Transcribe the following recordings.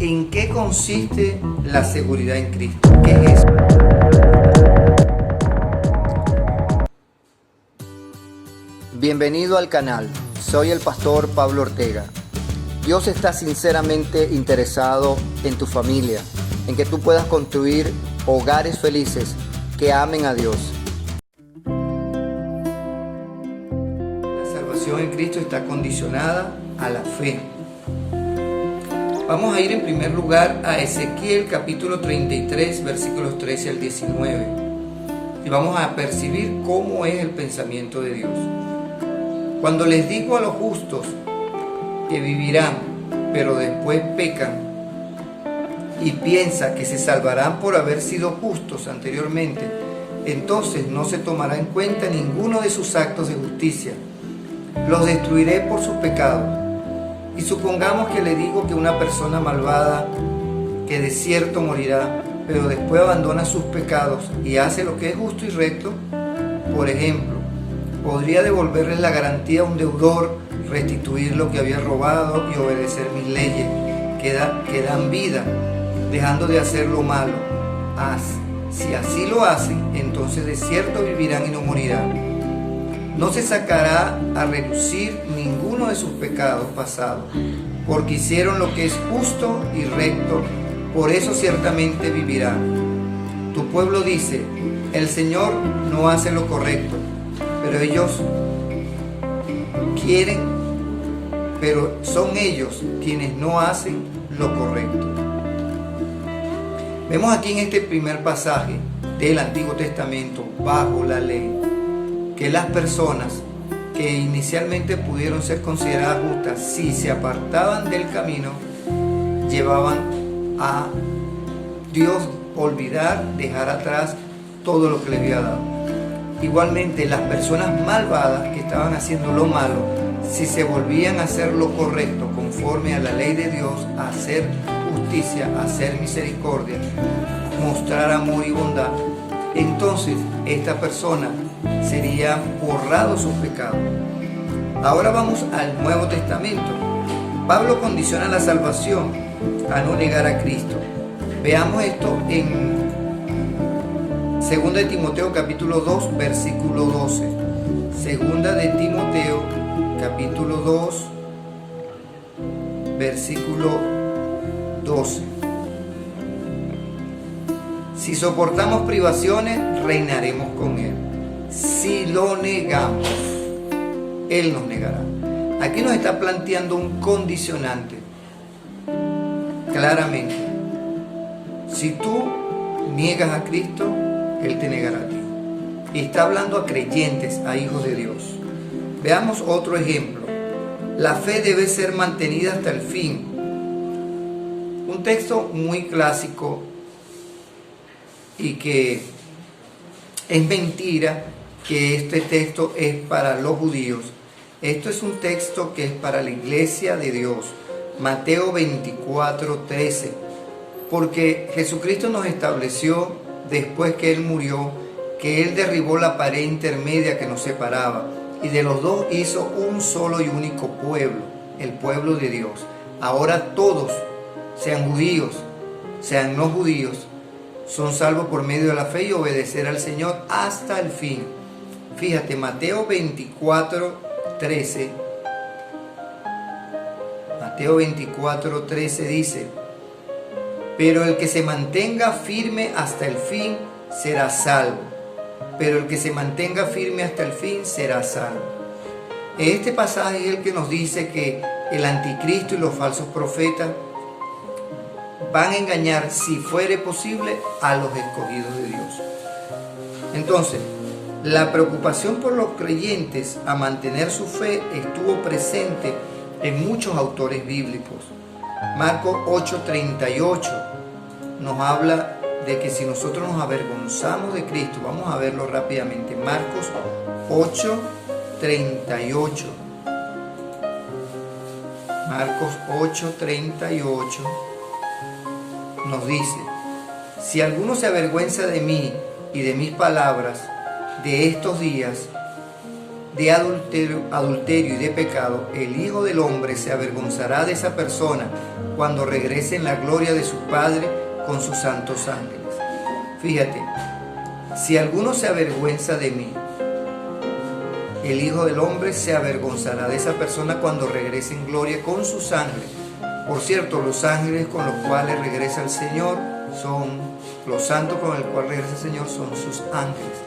¿En qué consiste la seguridad en Cristo? ¿Qué es eso? Bienvenido al canal. Soy el pastor Pablo Ortega. Dios está sinceramente interesado en tu familia, en que tú puedas construir hogares felices que amen a Dios. La salvación en Cristo está condicionada a la fe. Vamos a ir en primer lugar a Ezequiel capítulo 33, versículos 13 al 19. Y vamos a percibir cómo es el pensamiento de Dios. Cuando les digo a los justos que vivirán, pero después pecan y piensan que se salvarán por haber sido justos anteriormente, entonces no se tomará en cuenta ninguno de sus actos de justicia. Los destruiré por sus pecados. Y supongamos que le digo que una persona malvada, que de cierto morirá, pero después abandona sus pecados y hace lo que es justo y recto. Por ejemplo, podría devolverles la garantía a un deudor, restituir lo que había robado y obedecer mis leyes, que dan vida, dejando de hacer lo malo. Si así lo hacen, entonces de cierto vivirán y no morirán. No se sacará a relucir ninguno de sus pecados pasados, porque hicieron lo que es justo y recto, por eso ciertamente vivirán. Tu pueblo dice, el Señor no hace lo correcto, pero son ellos quienes no hacen lo correcto. Vemos aquí en este primer pasaje del Antiguo Testamento, bajo la ley, que las personas que inicialmente pudieron ser consideradas justas, si se apartaban del camino, llevaban a Dios olvidar, dejar atrás todo lo que le había dado. Igualmente, las personas malvadas que estaban haciendo lo malo, si se volvían a hacer lo correcto conforme a la ley de Dios, a hacer justicia, a hacer misericordia, mostrar amor y bondad, entonces esta persona sería borrado sus pecados. Ahora vamos al Nuevo Testamento. Pablo condiciona la salvación a no negar a Cristo. Veamos esto en 2 de Timoteo capítulo 2, versículo 12. 2 de Timoteo capítulo 2, versículo 12. Si soportamos privaciones, reinaremos con Él. Si lo negamos, Él nos negará. Aquí nos está planteando un condicionante. Claramente, si tú niegas a Cristo, Él te negará a ti. Y está hablando a creyentes, a hijos de Dios. Veamos otro ejemplo. La fe debe ser mantenida hasta el fin. Un texto muy clásico y que es mentira que este texto es para los judíos. Esto es un texto que es para la iglesia de Dios. Mateo 24, 13. Porque Jesucristo nos estableció, después que Él murió, que Él derribó la pared intermedia que nos separaba y de los dos hizo un solo y único pueblo, el pueblo de Dios. Ahora todos, sean judíos, sean no judíos, son salvos por medio de la fe y obedecer al Señor hasta el fin. Fíjate, Mateo 24, 13. Mateo 24, 13 dice, pero el que se mantenga firme hasta el fin será salvo. Pero el que se mantenga firme hasta el fin será salvo. Este pasaje es el que nos dice que el anticristo y los falsos profetas van a engañar, si fuere posible, a los escogidos de Dios. Entonces, la preocupación por los creyentes a mantener su fe estuvo presente en muchos autores bíblicos. Marcos 8:38 nos habla de que si nosotros nos avergonzamos de Cristo, vamos a verlo rápidamente. Marcos 8:38. Marcos 8:38 nos dice, si alguno se avergüenza de mí y de mis palabras de estos días, de adulterio y de pecado, el Hijo del Hombre se avergonzará de esa persona cuando regrese en la gloria de su Padre con sus santos ángeles. Fíjate, si alguno se avergüenza de mí, el Hijo del Hombre se avergonzará de esa persona cuando regrese en gloria con sus ángeles. Por cierto, los ángeles con los cuales regresa el Señor los santos con el cual regresa el Señor son sus ángeles.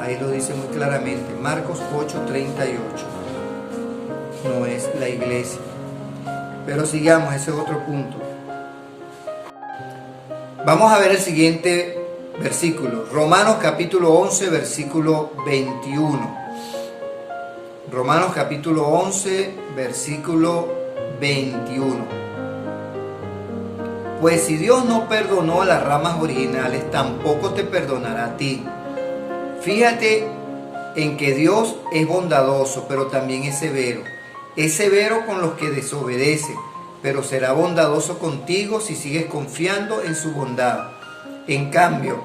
Ahí lo dice muy claramente, Marcos 8:38. No es la iglesia. Pero sigamos, ese es otro punto. Vamos a ver el siguiente versículo. Romanos capítulo 11, versículo 21. Romanos capítulo 11, versículo 21. Pues si Dios no perdonó a las ramas originales, tampoco te perdonará a ti. Fíjate en que Dios es bondadoso, pero también es severo. Es severo con los que desobedecen, pero será bondadoso contigo si sigues confiando en su bondad. En cambio,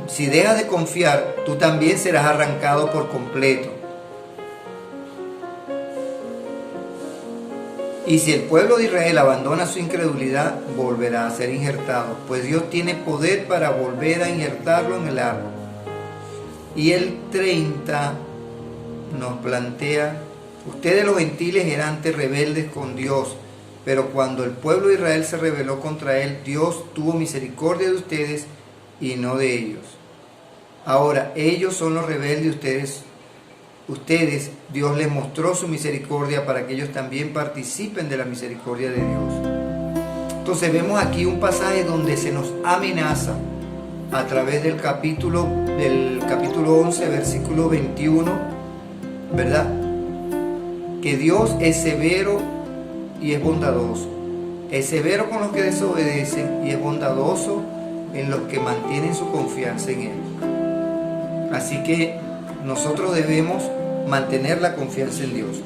si dejas de confiar, tú también serás arrancado por completo. Y si el pueblo de Israel abandona su incredulidad, volverá a ser injertado, pues Dios tiene poder para volver a injertarlo en el árbol. Y el 30 nos plantea, ustedes los gentiles eran antes rebeldes con Dios, pero cuando el pueblo de Israel se rebeló contra él, Dios tuvo misericordia de ustedes y no de ellos. Ahora, ellos son los rebeldes, ustedes, Dios les mostró su misericordia para que ellos también participen de la misericordia de Dios. Entonces vemos aquí un pasaje donde se nos amenaza a través del capítulo 11, versículo 21, ¿verdad? Que Dios es severo y es bondadoso. Es severo con los que desobedecen y es bondadoso en los que mantienen su confianza en Él. Así que nosotros debemos mantener la confianza en Dios.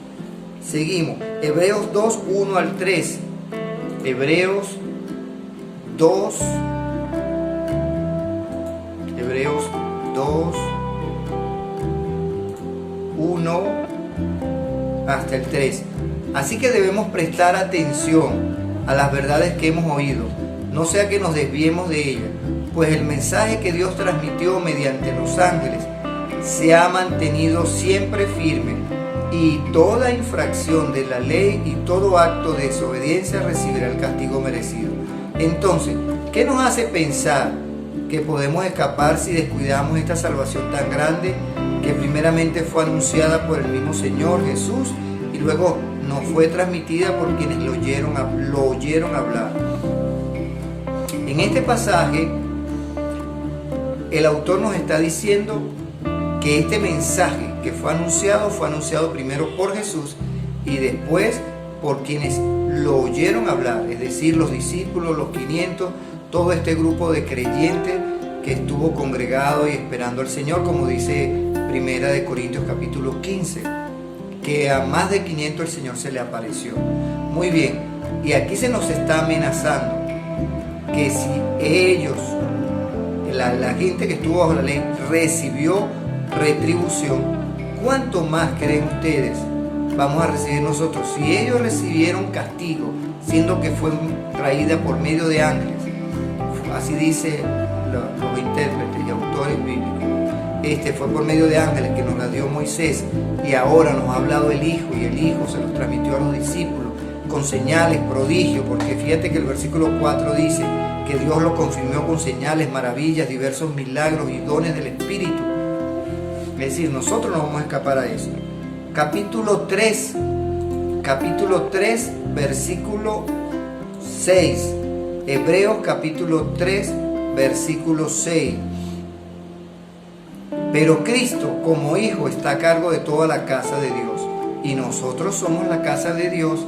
Seguimos. Hebreos 2, 1 al 3. Hebreos 2, 1 hasta el 3. Así que debemos prestar atención a las verdades que hemos oído, no sea que nos desviemos de ellas, pues el mensaje que Dios transmitió mediante los ángeles se ha mantenido siempre firme, y toda infracción de la ley y todo acto de desobediencia recibirá el castigo merecido. Entonces, ¿qué nos hace pensar que podemos escapar si descuidamos esta salvación tan grande que primeramente fue anunciada por el mismo Señor Jesús y luego nos fue transmitida por quienes lo oyeron hablar? En este pasaje, el autor nos está diciendo que este mensaje que fue anunciado primero por Jesús y después por quienes lo oyeron hablar, es decir, los discípulos, los 500, todo este grupo de creyentes que estuvo congregado y esperando al Señor, como dice Primera de Corintios capítulo 15, que a más de 500 el Señor se le apareció. Muy bien, y aquí se nos está amenazando que si ellos, la gente que estuvo bajo la ley, recibió retribución, ¿cuánto más creen ustedes vamos a recibir nosotros? Si ellos recibieron castigo, siendo que fue traída por medio de ángeles, así dice los intérpretes y autores bíblicos, fue por medio de ángeles que nos la dio Moisés, y ahora nos ha hablado el Hijo, y el Hijo se los transmitió a los discípulos con señales, prodigios, porque fíjate que el versículo 4 dice que Dios lo confirmó con señales, maravillas, diversos milagros y dones del Espíritu. Es decir, nosotros no vamos a escapar a eso. Capítulo 3, versículo 6. Hebreos capítulo 3, versículo 6. Pero Cristo como Hijo está a cargo de toda la casa de Dios, y nosotros somos la casa de Dios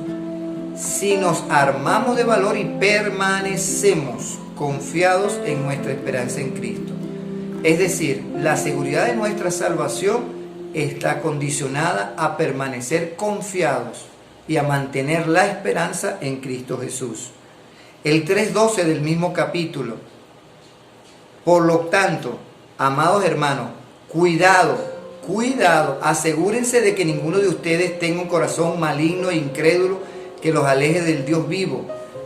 si nos armamos de valor y permanecemos confiados en nuestra esperanza en Cristo. Es decir, la seguridad de nuestra salvación está condicionada a permanecer confiados y a mantener la esperanza en Cristo Jesús. El 3:12 del mismo capítulo. Por lo tanto, amados hermanos, cuidado cuidado, asegúrense de que ninguno de ustedes tenga un corazón maligno e incrédulo que los aleje del Dios vivo.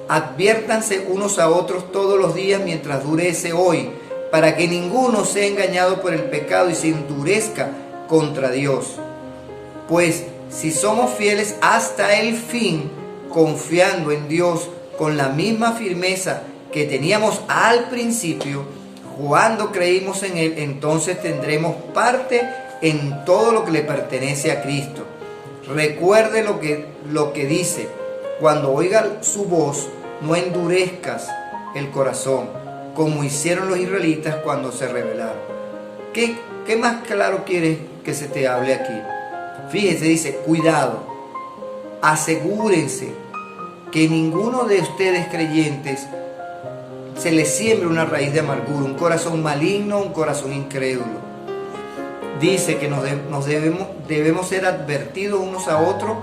Adviértanse unos a otros todos los días mientras dure ese hoy, para que ninguno sea engañado por el pecado y se endurezca contra Dios. Pues si somos fieles hasta el fin, confiando en Dios con la misma firmeza que teníamos al principio, cuando creímos en Él, entonces tendremos parte en todo lo que le pertenece a Cristo. Recuerde lo que dice: cuando oiga su voz, no endurezcas el corazón, como hicieron los israelitas cuando se rebelaron. ¿Qué más claro quieres que se te hable aquí? Fíjese, dice, cuidado, asegúrense que ninguno de ustedes creyentes se les siembre una raíz de amargura, un corazón maligno, un corazón incrédulo. Dice que debemos ser advertidos unos a otros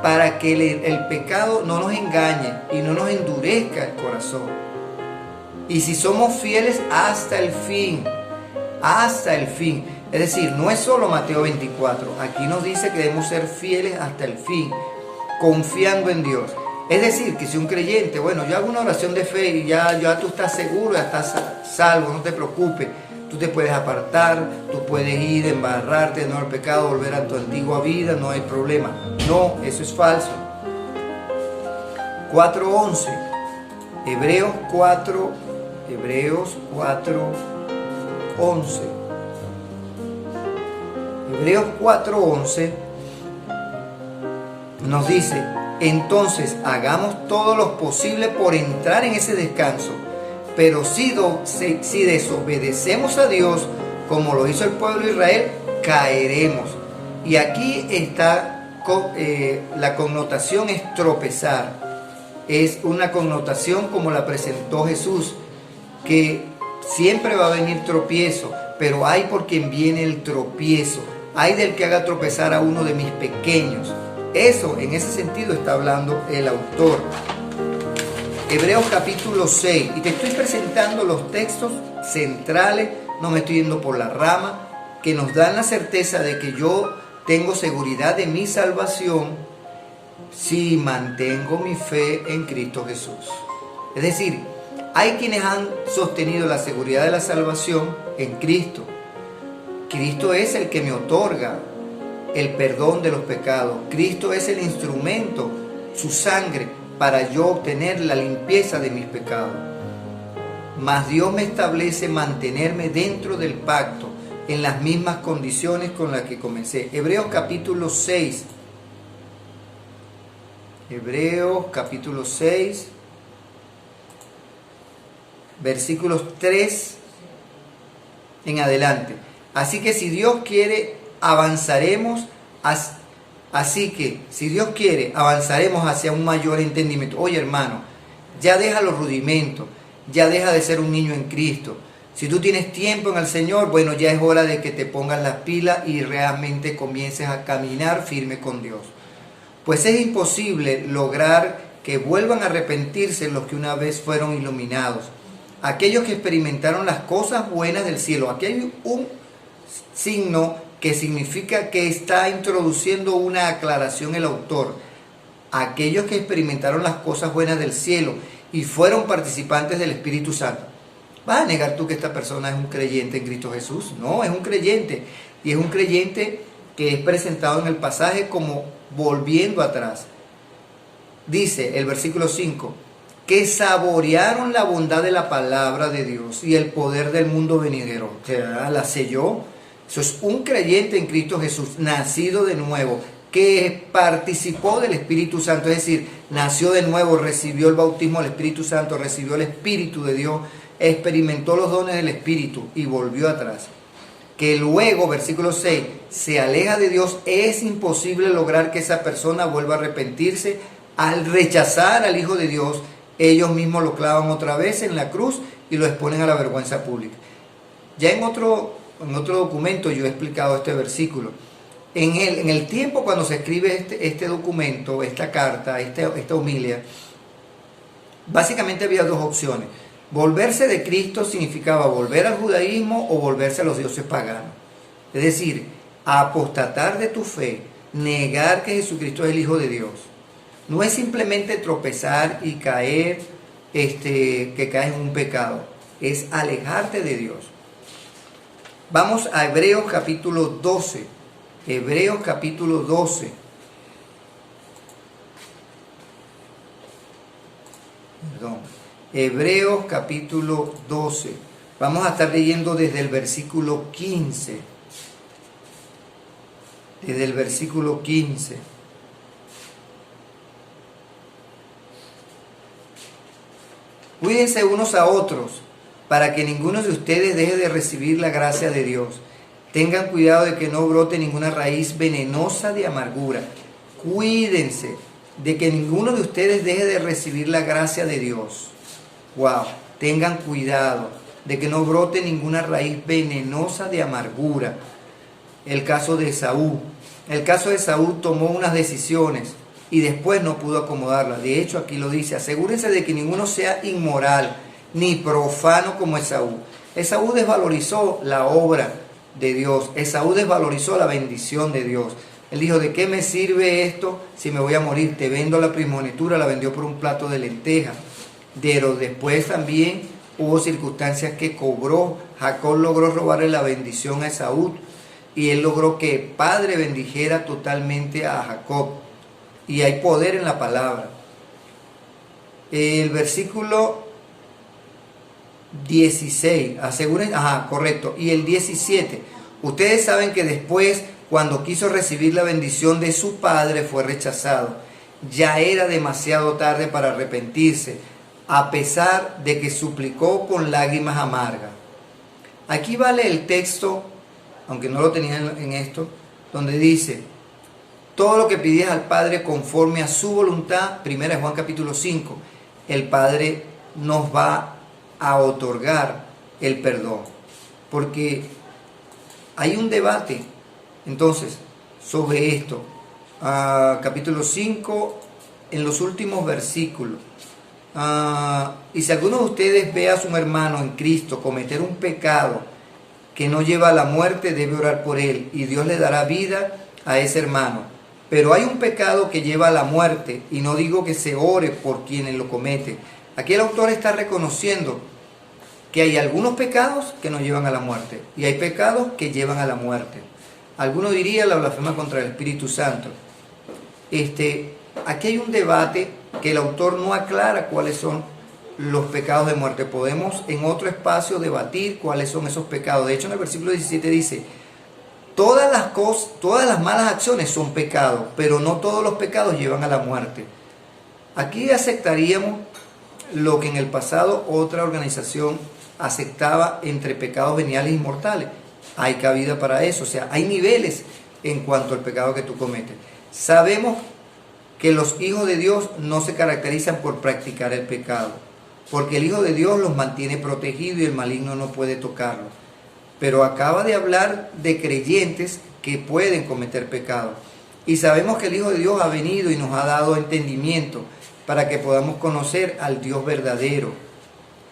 para que el pecado no nos engañe y no nos endurezca el corazón. Y si somos fieles hasta el fin, es decir, no es solo Mateo 24, aquí nos dice que debemos ser fieles hasta el fin, confiando en Dios. Es decir, que si un creyente, bueno, yo hago una oración de fe y ya tú estás seguro, ya estás salvo, no te preocupes, tú te puedes apartar, tú puedes ir, embarrarte de nuevo al pecado, volver a tu antigua vida, no hay problema. No, eso es falso. 4:11, Hebreos 4:11. Hebreos 4:11 nos dice: entonces hagamos todo lo posible por entrar en ese descanso, pero si desobedecemos a Dios, como lo hizo el pueblo de Israel, caeremos. Y aquí está la connotación es tropezar. Es una connotación como la presentó Jesús, que siempre va a venir tropiezo, pero hay por quien viene el tropiezo. Hay del que haga tropezar a uno de mis pequeños. Eso, en ese sentido, está hablando el autor. Hebreos capítulo 6. Y te estoy presentando los textos centrales, no me estoy yendo por la rama, que nos dan la certeza de que yo tengo seguridad de mi salvación si mantengo mi fe en Cristo Jesús. Es decir, hay quienes han sostenido la seguridad de la salvación en Cristo. Cristo es el que me otorga el perdón de los pecados. Cristo es el instrumento, su sangre, para yo obtener la limpieza de mis pecados. Mas Dios me establece mantenerme dentro del pacto, en las mismas condiciones con las que comencé. Hebreos capítulo 6. Hebreos capítulo 6, versículos 3 en adelante. Así que si Dios quiere, avanzaremos hacia un mayor entendimiento. Oye, hermano, ya deja los rudimentos, ya deja de ser un niño en Cristo. Si tú tienes tiempo en el Señor, bueno, ya es hora de que te pongas las pilas y realmente comiences a caminar firme con Dios. Pues es imposible lograr que vuelvan a arrepentirse los que una vez fueron iluminados, aquellos que experimentaron las cosas buenas del cielo. Aquí hay un signo que significa que está introduciendo una aclaración el autor. Aquellos que experimentaron las cosas buenas del cielo y fueron participantes del Espíritu Santo. ¿Vas a negar tú que esta persona es un creyente en Cristo Jesús? No, es un creyente. Y es un creyente que es presentado en el pasaje como volviendo atrás. Dice el versículo 5, que saborearon la bondad de la palabra de Dios y el poder del mundo venidero. O sea, la selló. Eso es un creyente en Cristo Jesús, nacido de nuevo, que participó del Espíritu Santo, es decir, nació de nuevo, recibió el bautismo del Espíritu Santo, recibió el Espíritu de Dios, experimentó los dones del Espíritu y volvió atrás. Que luego, versículo 6, se aleja de Dios. Es imposible lograr que esa persona vuelva a arrepentirse. Al rechazar al Hijo de Dios, ellos mismos lo clavan otra vez en la cruz y lo exponen a la vergüenza pública. Ya en otro documento yo he explicado este versículo. En el tiempo cuando se escribe este documento, esta carta, esta homilia, básicamente había dos opciones. Volverse de Cristo significaba volver al judaísmo o volverse a los dioses paganos. Es decir, apostatar de tu fe, negar que Jesucristo es el Hijo de Dios. No es simplemente tropezar y caer, que caes en un pecado. Es alejarte de Dios. Vamos a Hebreos capítulo 12. Hebreos capítulo 12. Perdón. Hebreos capítulo 12. Vamos a estar leyendo desde el versículo 15. Desde el versículo 15. Cuídense unos a otros, para que ninguno de ustedes deje de recibir la gracia de Dios. Tengan cuidado de que no brote ninguna raíz venenosa de amargura. Cuídense de que ninguno de ustedes deje de recibir la gracia de Dios. Wow, tengan cuidado de que no brote ninguna raíz venenosa de amargura. El caso de Esaú. El caso de Esaú tomó unas decisiones y después no pudo acomodarlas. De hecho, aquí lo dice: asegúrense de que ninguno sea inmoral ni profano como Esaú. Esaú desvalorizó la obra de Dios. Esaú desvalorizó la bendición de Dios. Él dijo: ¿de qué me sirve esto si me voy a morir? Te vendo la primogenitura. La vendió por un plato de lentejas. Pero después también hubo circunstancias que cobró. Jacob logró robarle la bendición a Esaú, y él logró que el padre bendijera totalmente a Jacob. Y hay poder en la palabra. El versículo 16, aseguren, correcto. Y el 17, ustedes saben que después, cuando quiso recibir la bendición de su padre, fue rechazado. Ya era demasiado tarde para arrepentirse, a pesar de que suplicó con lágrimas amargas. Aquí vale el texto, aunque no lo tenía en esto, donde dice: todo lo que pidieras al Padre conforme a su voluntad, 1 Juan capítulo 5, el Padre nos va a otorgar el perdón. Porque hay un debate, entonces, sobre esto. Capítulo 5, en los últimos versículos. Y si alguno de ustedes ve a su hermano en Cristo cometer un pecado que no lleva a la muerte, debe orar por él, y Dios le dará vida a ese hermano. Pero hay un pecado que lleva a la muerte, y no digo que se ore por quienes lo cometen. Aquí el autor está reconociendo que hay algunos pecados que nos llevan a la muerte, y hay pecados que llevan a la muerte. Alguno diría la blasfema contra el Espíritu Santo. Aquí hay un debate que el autor no aclara cuáles son los pecados de muerte. Podemos en otro espacio debatir cuáles son esos pecados. De hecho, en el versículo 17 dice: todas las malas acciones son pecados, pero no todos los pecados llevan a la muerte. Aquí aceptaríamos lo que en el pasado otra organización aceptaba entre pecados veniales y mortales. Hay cabida para eso, o sea, hay niveles en cuanto al pecado que tú cometes. Sabemos que los hijos de Dios no se caracterizan por practicar el pecado, porque el Hijo de Dios los mantiene protegidos y el maligno no puede tocarlos. Pero acaba de hablar de creyentes que pueden cometer pecado. Y sabemos que el Hijo de Dios ha venido y nos ha dado entendimiento para que podamos conocer al Dios verdadero.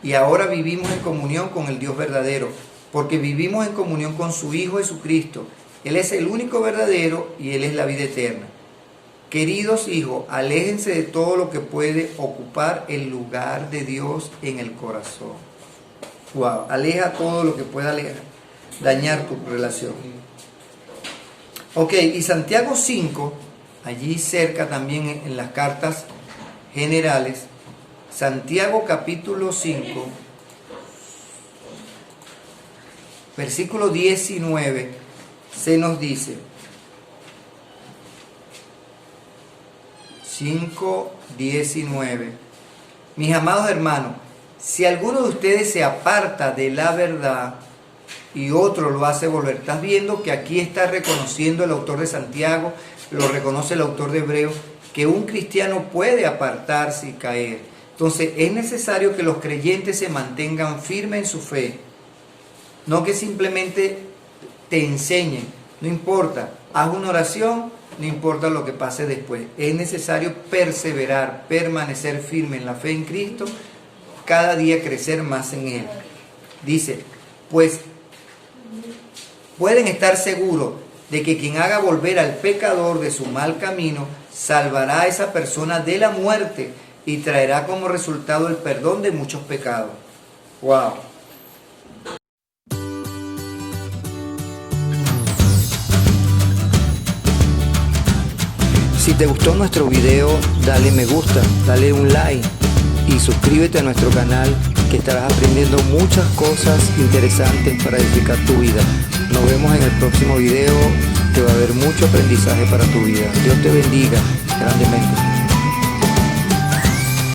Y ahora vivimos en comunión con el Dios verdadero, porque vivimos en comunión con su Hijo Jesucristo. Él es el único verdadero y Él es la vida eterna. Queridos hijos, aléjense de todo lo que puede ocupar el lugar de Dios en el corazón. Wow, aleja todo lo que pueda dañar tu relación. Ok, y Santiago 5, allí cerca también en las cartas generales, Santiago capítulo 5, versículo 19, se nos dice: 5:19. Mis amados hermanos, si alguno de ustedes se aparta de la verdad y otro lo hace volver. Estás viendo que aquí está reconociendo el autor de Santiago, lo reconoce el autor de Hebreos, que un cristiano puede apartarse y caer. Entonces es necesario que los creyentes se mantengan firmes en su fe. No que simplemente te enseñen, no importa, haz una oración, no importa lo que pase después. Es necesario perseverar, permanecer firme en la fe en Cristo, cada día crecer más en Él. Dice, pues pueden estar seguros de que quien haga volver al pecador de su mal camino, salvará a esa persona de la muerte y traerá como resultado el perdón de muchos pecados. ¡Wow! Si te gustó nuestro video, dale me gusta, dale un like y suscríbete a nuestro canal, que estarás aprendiendo muchas cosas interesantes para edificar tu vida. Nos vemos en el próximo video, que va a haber mucho aprendizaje para tu vida. Dios te bendiga grandemente.